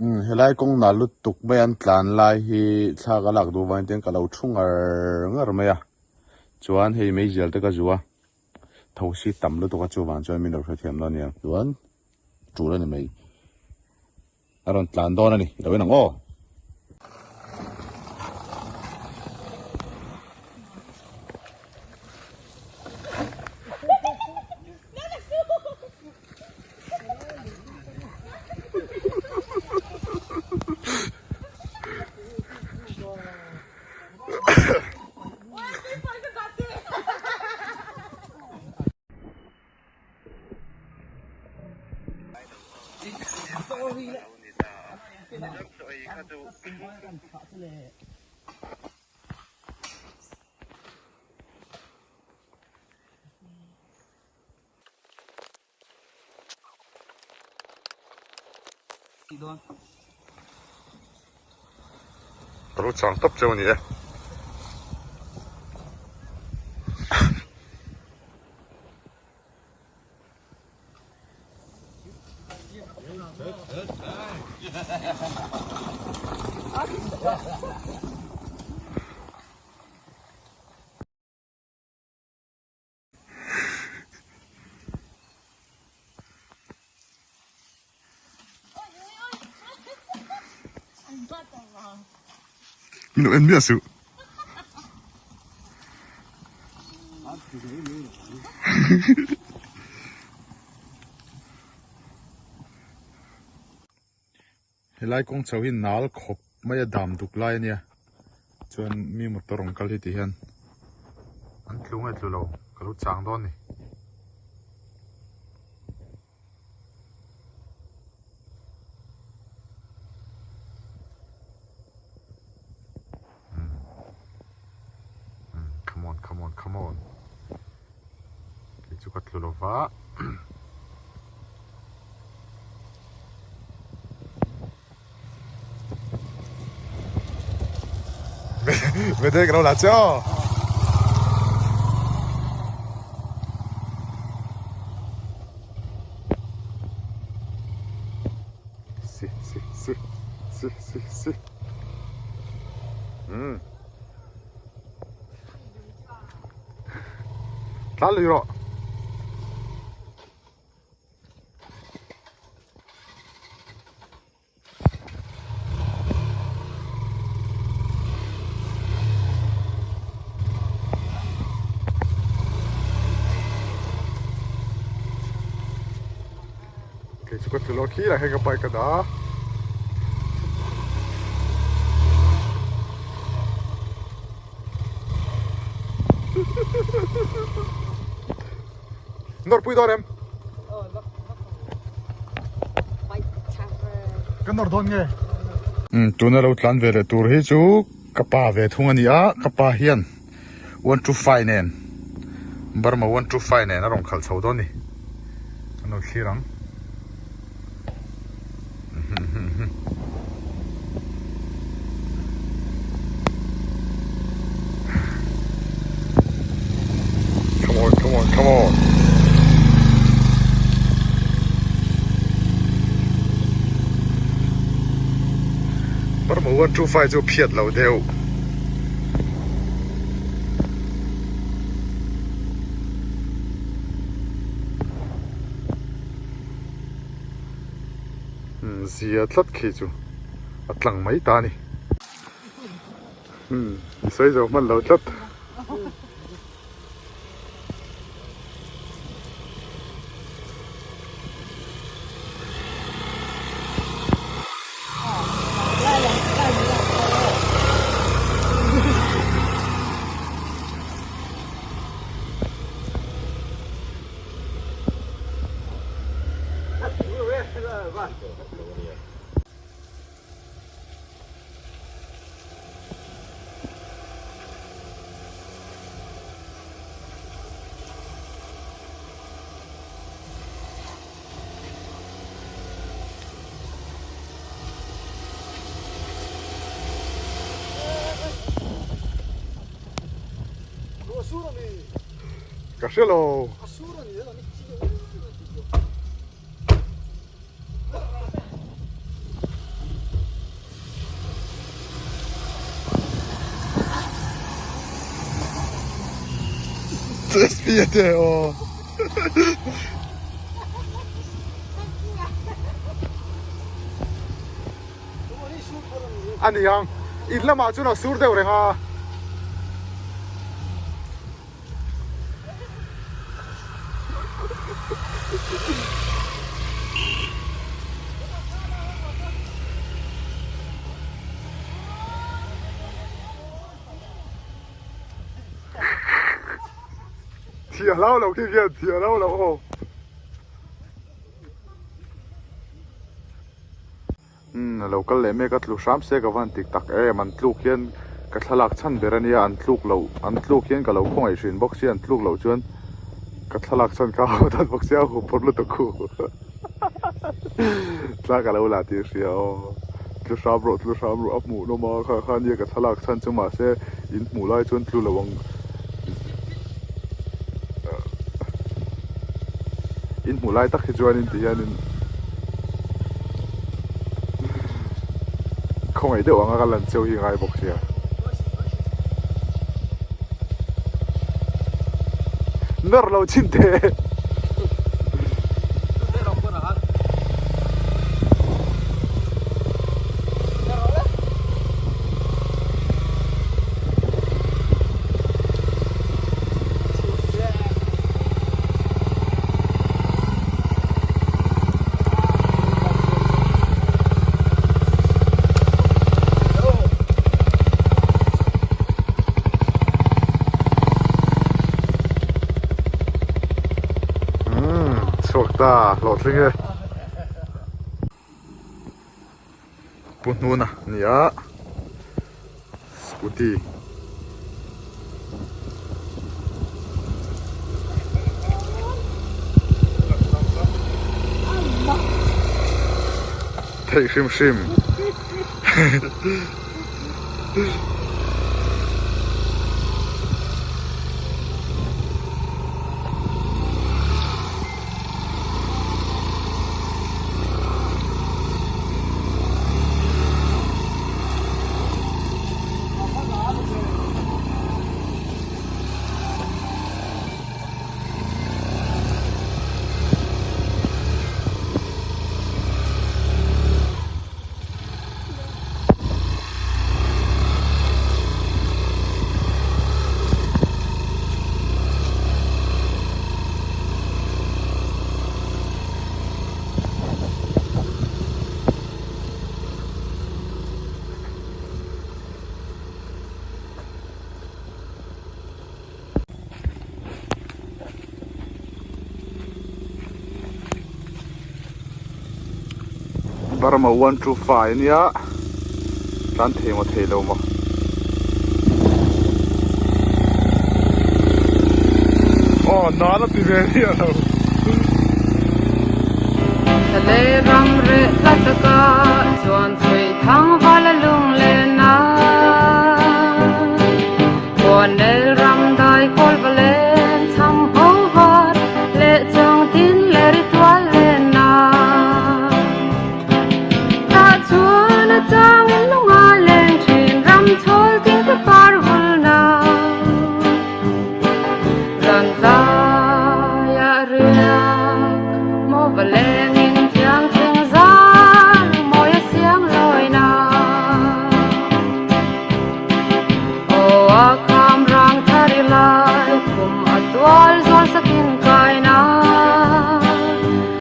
helai kong na lut tuk mai an tlan lai hi thla ka lak du vain ten ka lo thung ngar mai a chuan hei mai zel te ka zuwa tho si tam lu to ka chu wan chuan min lo thiam lo nia chuan chu la ni mai aron tlan don ani lo nang o Kalau chang top jauh ni minum en biasa. Helai kong chau hin nal khop mai dam duk lai nia chuan mi motorong kal hi ti hian an tlung ai tlulo kalu chang don ni come on ki chu ka tlulo va Vedete che non la c'ho. Sì. Talliro. Questo lo chi la che poi cada Nor pui dorem cái nor don nghe tu na lo tlan về tur hi chu kapa ve thung ani a kapa hian 125 nen Burma 125 nen arong khal chho don ni ano khirang Come on. Burma 125 chu phiat lo deu zia tlat khi chu atlang mai ta ni sai zo man lo tlat Cachelo. SP เด้ออันนี้ยังอินละมาจุนเอาสูดเดียวเลยฮะเที่ยวเล่าเราที่เที่ยวเที่ยวเล่าเราโอ้เราก็เลยไม่ก็ทลุซ้ำเสกวันติดตักมันทลุกยันก็ทลักชั้นเบรนี่อันทลุกเราอันทลุกยันก็เราคงไอชินบ็อกซี่อันทลุกเราจวนก็ทลักชั้นเขาทันบ็อกซี่เอาพอร์ลุตะคูทลักเราลาติเสียวทลุซ้ำรอับหมูโนมาข้าเนี่ยก็ทลักชั้นจะมาเสอินหมูไล่จวนทลุระวังอินหมูไล่ตักจวนอินที่ยันคงไอเดียวว่ากันลันเซียวหิงไอบ็อกซี่นรเราชินเตสวกตาหลอดเลยปุ่นนู่นนะเนี่ยสกูตี้เทชิมบารมาวันทูไฟเนี่ยร้านเทมาเทลมาอ๋อน่าละตีเรียเราทะเลรำเรือลัตกาชวนสวยทั้งวาลลุงเลนาวันเนรำได้คอลเวเลนทำห้องฮาร์เลจงทินเลริตวาเลนาชวนจัง